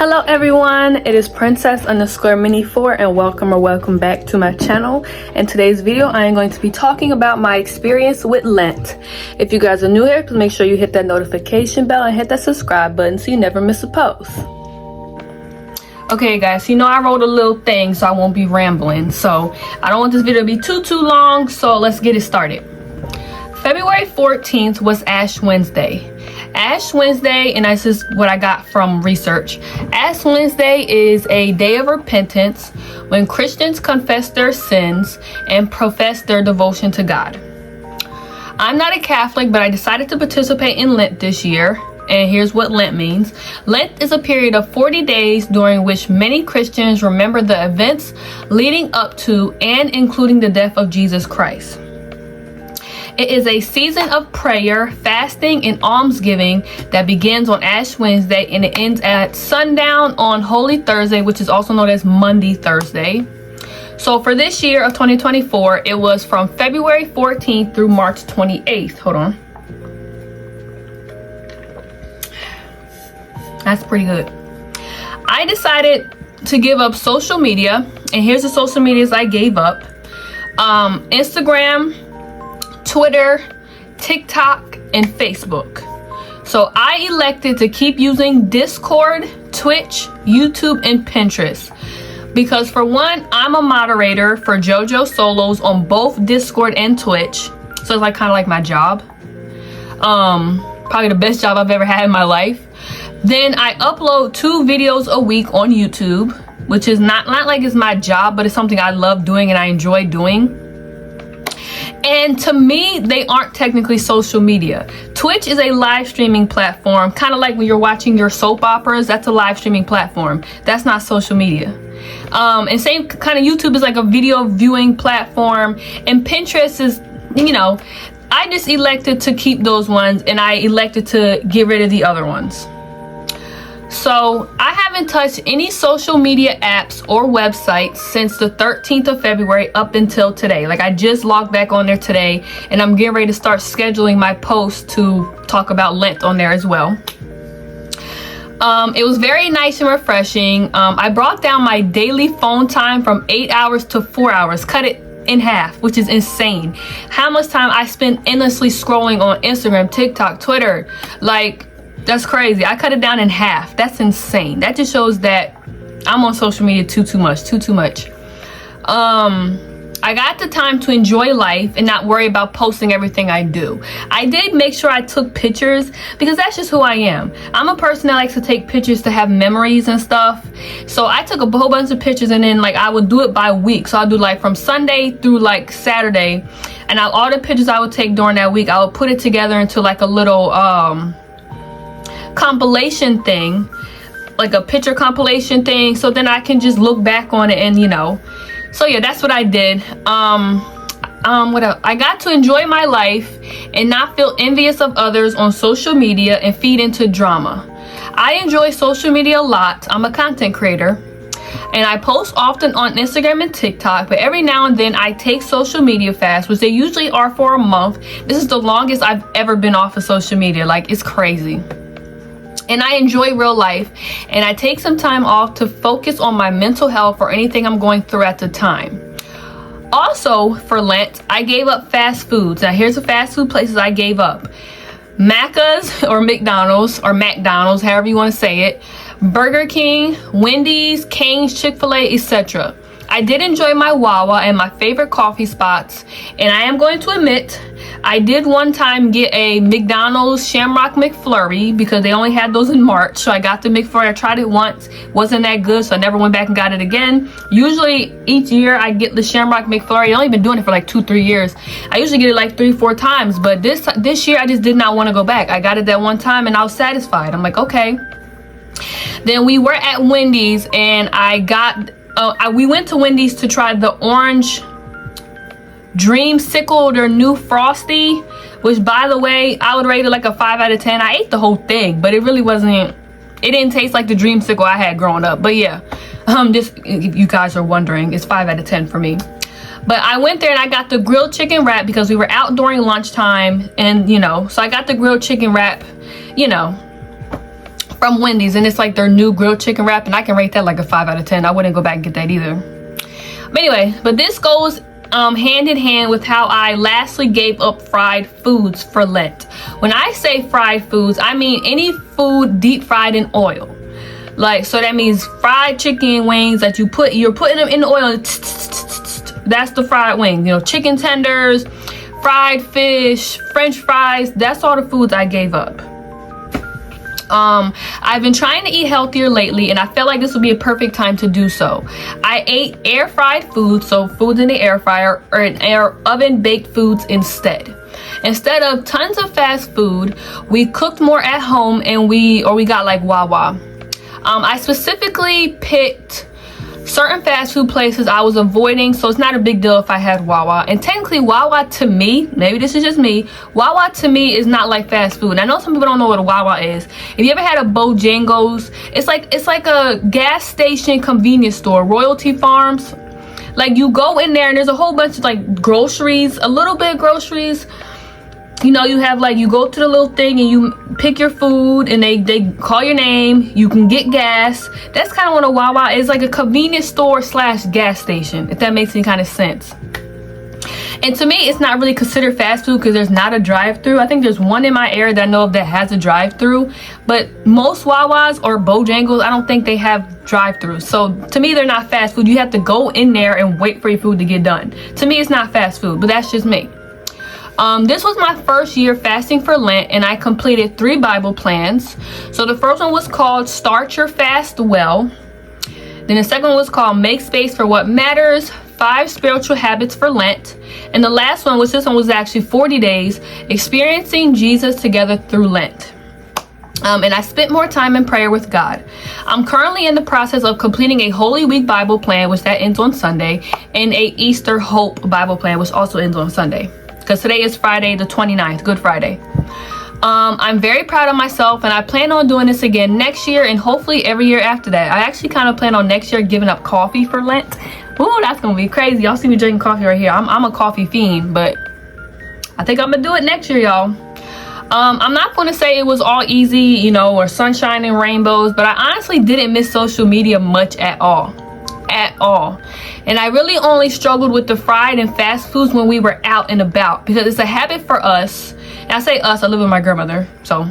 Hello everyone, it is princess_mini4 and welcome back to my channel. In today's video, I am going to be talking about my experience with Lent. If you guys are new here, please make sure you hit that notification bell and hit that subscribe button so you never miss a post. Okay guys, I wrote a little thing so I won't be rambling. So I don't want this video to be too long, so let's get it started. February 14th was Ash Wednesday. Ash Wednesday, and this is what I got from research. Ash Wednesday is a day of repentance when Christians confess their sins and profess their devotion to God. I'm not a Catholic, but I decided to participate in Lent this year. And here's what Lent means. Lent is a period of 40 days during which many Christians remember the events leading up to and including the death of Jesus Christ. It is a season of prayer, fasting, and almsgiving that begins on Ash Wednesday and it ends at sundown on Holy Thursday, which is also known as Monday Thursday. So for this year of 2024, it was from February 14th through March 28th. Hold on. That's pretty good. I decided to give up social media, and here's the social medias I gave up. Instagram, Twitter, TikTok, and Facebook. So I elected to keep using Discord, Twitch, YouTube, and Pinterest. Because for one, I'm a moderator for JoJo Solos on both Discord and Twitch. So it's kind of like my job. Probably the best job I've ever had in my life. Then I upload 2 videos a week on YouTube, which is not like it's my job, but it's something I love doing and I enjoy doing. And to me, they aren't technically social media. Twitch is a live streaming platform, kind of like when you're watching your soap operas. That's a live streaming platform. That's not social media. And same kind of YouTube is like a video viewing platform. And Pinterest is, I just elected to keep those ones and I elected to get rid of the other ones. So I haven't touched any social media apps or websites since the 13th of February up until today. I just logged back on there today and I'm getting ready to start scheduling my posts to talk about Lent on there as well. It was very nice and refreshing. I brought down my daily phone time from 8 hours to 4 hours, cut it in half, which is insane. How much time I spend endlessly scrolling on Instagram, TikTok, Twitter, that's crazy. I cut it down in half. That's insane. That just shows that I'm on social media too much. I got the time to enjoy life and not worry about posting everything I do. I did make sure I took pictures because that's just who I am. I'm a person that likes to take pictures to have memories and stuff. So I took a whole bunch of pictures and then I would do it by week. So I'll do from Sunday through Saturday. And all the pictures I would take during that week, I would put it together into a little compilation thing, like a picture compilation thing, so then I can just look back on it and so yeah, that's what I did. What else? I got to enjoy my life and not feel envious of others on social media and feed into drama. I enjoy social media a lot. I'm a content creator and I post often on Instagram and TikTok, but every now and then I take social media fasts, which they usually are for a month. This is the longest I've ever been off of social media. It's crazy. And I enjoy real life, and I take some time off to focus on my mental health or anything I'm going through at the time. Also, for Lent, I gave up fast foods. Now, here's the fast food places I gave up. Macca's or McDonald's, however you want to say it. Burger King, Wendy's, Cane's, Chick-fil-A, etc. I did enjoy my Wawa and my favorite coffee spots, and I am going to admit, I did one time get a McDonald's Shamrock McFlurry because they only had those in March. So I got the McFlurry. I tried it once. Wasn't that good, so I never went back and got it again. Usually each year I get the Shamrock McFlurry. I've only been doing it for 2-3 years. I usually get it 3-4 times, but this year I just did not want to go back. I got it that one time and I was satisfied. I'm okay. Then we were at Wendy's and we went to Wendy's to try the orange Dreamsicle, their new Frosty, which by the way, I would rate it a 5 out of 10. I ate the whole thing, but it really wasn't, it didn't taste like the Dreamsicle I had growing up. But yeah, just if you guys are wondering, it's 5 out of 10 for me. But I went there and I got the grilled chicken wrap because we were out during lunchtime and so I got the grilled chicken wrap, from Wendy's, and it's like their new grilled chicken wrap, and I can rate that like a 5 out of 10. I wouldn't go back and get that either. But anyway, but this goes hand in hand with how I lastly gave up fried foods for Lent. When I say fried foods, I mean any food deep fried in oil. Like, so that means fried chicken wings that you're putting them in the oil. That's the fried wing. You know, chicken tenders, fried fish, French fries. That's all the foods I gave up. I've been trying to eat healthier lately, and I felt like this would be a perfect time to do so. I ate air fried foods, so foods in the air fryer, or air oven baked foods instead. Instead of tons of fast food, we cooked more at home, and we got like Wawa. I specifically picked certain fast food places I was avoiding, so it's not a big deal if I had Wawa. And technically, Wawa to me, maybe this is just me, Wawa to me is not like fast food. And I know some people don't know what a Wawa is. If you ever had a Bojangles, it's like a gas station convenience store, Royalty Farms. Like, you go in there and there's a whole bunch of like groceries, a little bit of groceries. You know, you have like, you go to the little thing and you pick your food and they call your name. You can get gas. That's kind of what a Wawa is, like a convenience store / gas station, if that makes any kind of sense. And to me, it's not really considered fast food because there's not a drive-through. I think there's one in my area that I know of that has a drive-through, but most Wawas or Bojangles, I don't think they have drive-throughs. So to me, they're not fast food. You have to go in there and wait for your food to get done. To me, it's not fast food, but that's just me. This was my first year fasting for Lent, and I completed 3 Bible plans. So the first one was called Start Your Fast Well. Then the second one was called Make Space for What Matters, 5 Spiritual Habits for Lent. And the last one was, this one was actually 40 days, Experiencing Jesus Together Through Lent. And I spent more time in prayer with God. I'm currently in the process of completing a Holy Week Bible plan, which that ends on Sunday, and a Easter Hope Bible plan, which also ends on Sunday. Because today is Friday the 29th, Good Friday. I'm very proud of myself, and I plan on doing this again next year and hopefully every year after that. I actually kind of plan on next year giving up coffee for Lent. Ooh, that's going to be crazy. Y'all see me drinking coffee right here. I'm a coffee fiend, but I think I'm going to do it next year, y'all. I'm not going to say it was all easy, you know, or sunshine and rainbows, but I honestly didn't miss social media much at all. And I really only struggled with the fried and fast foods when we were out and about, because it's a habit for us, and I say us, I live with my grandmother, so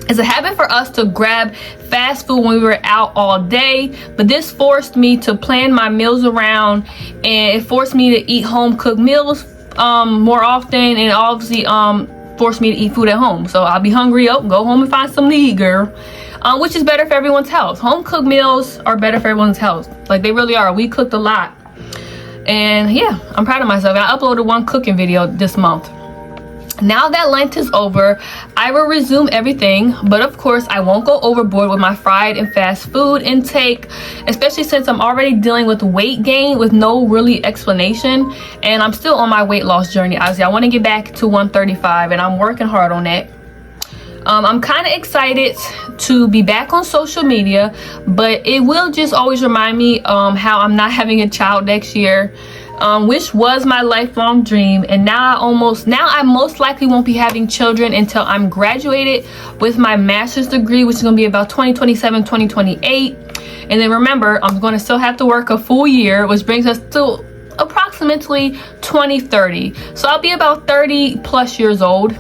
it's a habit for us to grab fast food when we were out all day. But this forced me to plan my meals around, and it forced me to eat home cooked meals more often, and obviously forced me to eat food at home. So I'll be hungry, go home and find something to eat, girl. Which is better for everyone's health. Home cooked meals are better for everyone's health. Like, they really are. We cooked a lot. And yeah, I'm proud of myself. I uploaded 1 cooking video this month. Now that Lent is over, I will resume everything, but of course I won't go overboard with my fried and fast food intake, especially since I'm already dealing with weight gain with no really explanation, and I'm still on my weight loss journey. Obviously, I want to get back to 135, and I'm working hard on that. I'm kind of excited to be back on social media, but it will just always remind me how I'm not having a child next year, which was my lifelong dream. And now I most likely won't be having children until I'm graduated with my master's degree, which is going to be about 2027, 2028. And then remember, I'm going to still have to work a full year, which brings us to approximately 2030. So I'll be about 30 plus years old.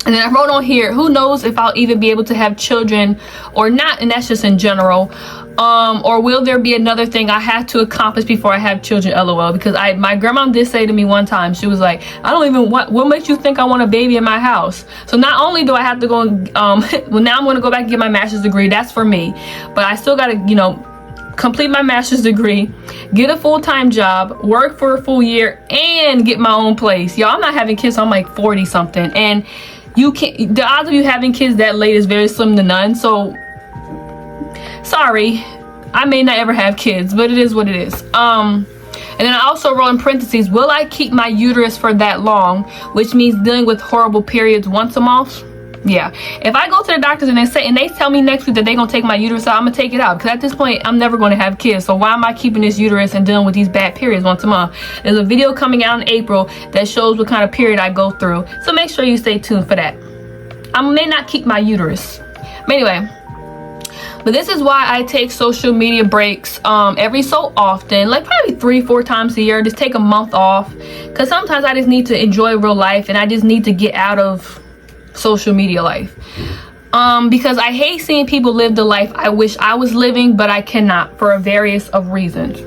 And then I wrote on here, who knows if I'll even be able to have children or not, and that's just in general. Or will there be another thing I have to accomplish before I have children, LOL. Because my grandma did say to me one time, she was like, I don't even want, what makes you think I want a baby in my house? So not only do I have to go, well, now I'm going to go back and get my master's degree. That's for me. But I still got to, you know, complete my master's degree, get a full-time job, work for a full year, and get my own place. Y'all, I'm not having kids, so I'm like 40 something. And you can't, the odds of you having kids that late is very slim to none. So sorry, I may not ever have kids, but it is what it is. And then I also wrote in parentheses, will I keep my uterus for that long? Which means dealing with horrible periods once a month. Yeah, if I go to the doctors and they tell me next week that they're gonna take my uterus out, I'm gonna take it out, because at this point I'm never going to have kids. So why am I keeping this uterus and dealing with these bad periods once a month? There's a video coming out in April that shows what kind of period I go through, so make sure you stay tuned for that. I may not keep my uterus, but anyway, But this is why I take social media breaks every so often, like probably 3-4 times a year. Just take a month off, because sometimes I just need to enjoy real life, and I just need to get out of social media life. Because I hate seeing people live the life I wish I was living, but I cannot for a various of reasons.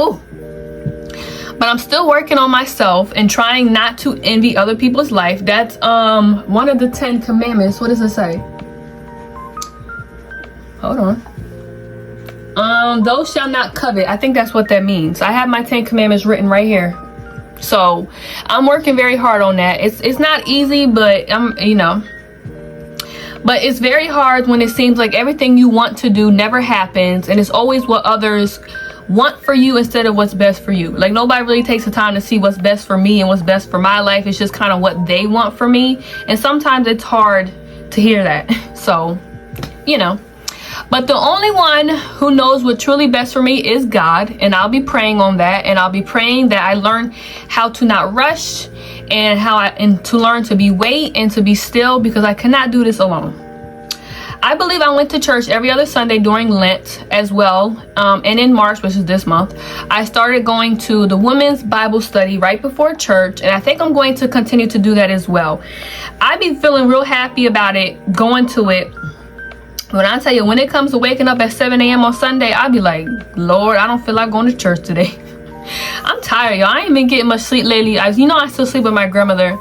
Ooh. But I'm still working on myself and trying not to envy other people's life. That's one of the 10 commandments. What does it say? Hold on. Thou shalt not covet. I think that's what that means. I have my 10 commandments written right here. So I'm working very hard on that. It's not easy, but but it's very hard when it seems like everything you want to do never happens, and it's always what others want for you instead of what's best for you. Like, nobody really takes the time to see what's best for me and what's best for my life. It's just kind of what they want for me, and sometimes it's hard to hear that. So, but the only one who knows what truly best for me is God, and I'll be praying on that, and I'll be praying that I learn how to not rush, and to learn to be wait and to be still, because I cannot do this alone. I believe I went to church every other Sunday during Lent as well, and in March, which is this month, I started going to the women's Bible study right before church, and I think I'm going to continue to do that as well. I be feeling real happy about it, going to it. When I tell you, when it comes to waking up at 7 a.m. on Sunday, I'll be like, Lord, I don't feel like going to church today. I'm tired, y'all. I ain't been getting much sleep lately. I still sleep with my grandmother.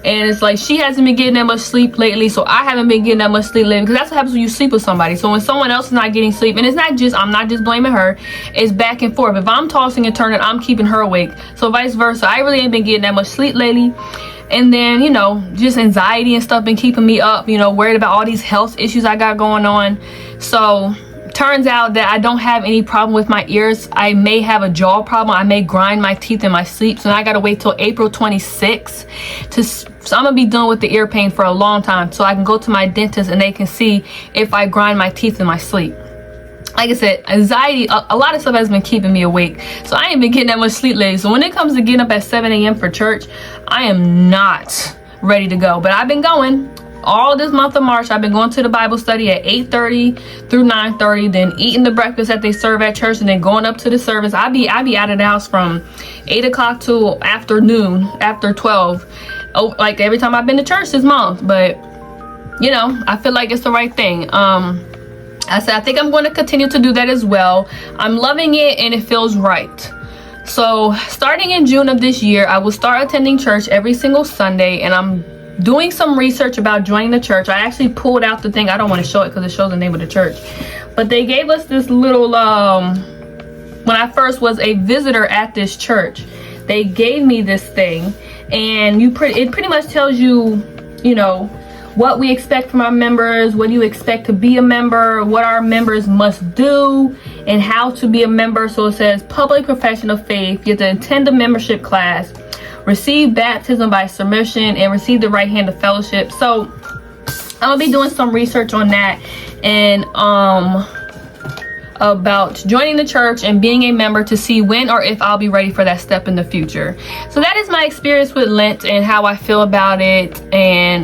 And it's like, she hasn't been getting that much sleep lately, so I haven't been getting that much sleep lately, because that's what happens when you sleep with somebody. So when someone else is not getting sleep, and I'm not just blaming her, it's back and forth. If I'm tossing and turning, I'm keeping her awake. So vice versa. I really ain't been getting that much sleep lately. And then, just anxiety and stuff been keeping me up, worried about all these health issues I got going on. So turns out that I don't have any problem with my ears. I may have a jaw problem. I may grind my teeth in my sleep. So I got to wait till April 26th so I'm going to be done with the ear pain for a long time, so I can go to my dentist and they can see if I grind my teeth in my sleep. Like I said, anxiety, a lot of stuff has been keeping me awake. So I ain't been getting that much sleep lately. So when it comes to getting up at 7 a.m. for church, I am not ready to go. But I've been going all this month of March. I've been going to the Bible study at 8:30 through 9:30, then eating the breakfast that they serve at church, and then going up to the service. I be out of the house from 8 o'clock till afternoon, after 12. Oh, like every time I've been to church this month. But I feel like it's the right thing. I said, I think I'm going to continue to do that as well. I'm loving it, and it feels right. So starting in June of this year, I will start attending church every single Sunday, and I'm doing some research about joining the church. I actually pulled out the thing. I don't want to show it because it shows the name of the church, but they gave us this little when I first was a visitor at this church, they gave me this thing, and it pretty much tells you, what we expect from our members, what do you expect to be a member, what our members must do, and how to be a member. So it says public profession of faith. You have to attend a membership class, receive baptism by submersion, and receive the right hand of fellowship. So I'm gonna be doing some research on that, and about joining the church and being a member, to see when or if I'll be ready for that step in the future. So that is my experience with Lent and how I feel about it. And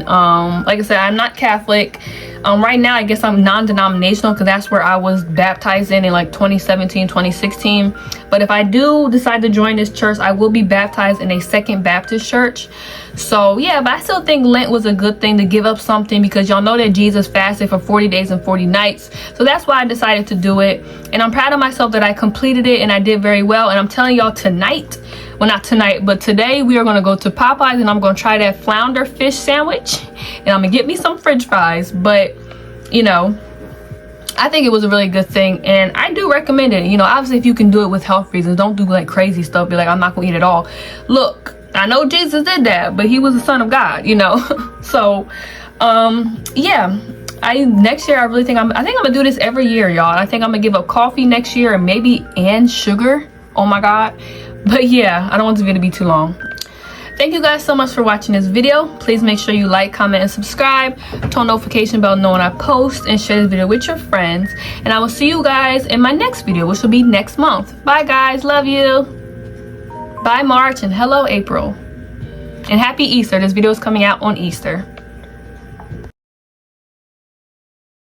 like I said, I'm not Catholic. Right now I guess I'm non-denominational, because that's where I was baptized in like 2017, 2016. But if I do decide to join this church, I will be baptized in a Second Baptist church. So yeah, but I still think Lent was a good thing to give up something, because y'all know that Jesus fasted for 40 days and 40 nights. So that's why I decided to do it. And I'm proud of myself that I completed it, and I did very well. And I'm telling y'all, tonight, well, not tonight, but today, we are going to go to Popeyes, and I'm going to try that flounder fish sandwich, and I'm going to get me some french fries. But I think it was a really good thing, and I do recommend it. Obviously, if you can do it with health reasons, don't do like crazy stuff, be like, I'm not gonna eat it all. Look, I know Jesus did that, but he was the Son of God, So yeah, next year I really think I'm gonna do this every year, y'all. I think I'm gonna give up coffee next year, and sugar. Oh my God. But yeah, I don't want this video to be too long. Thank you guys so much for watching this video. Please make sure you like, comment, and subscribe. Turn notification bell knowing I post, and share this video with your friends. And I will see you guys in my next video, which will be next month. Bye guys, love you. Bye March, and hello April. And happy Easter. This video is coming out on Easter.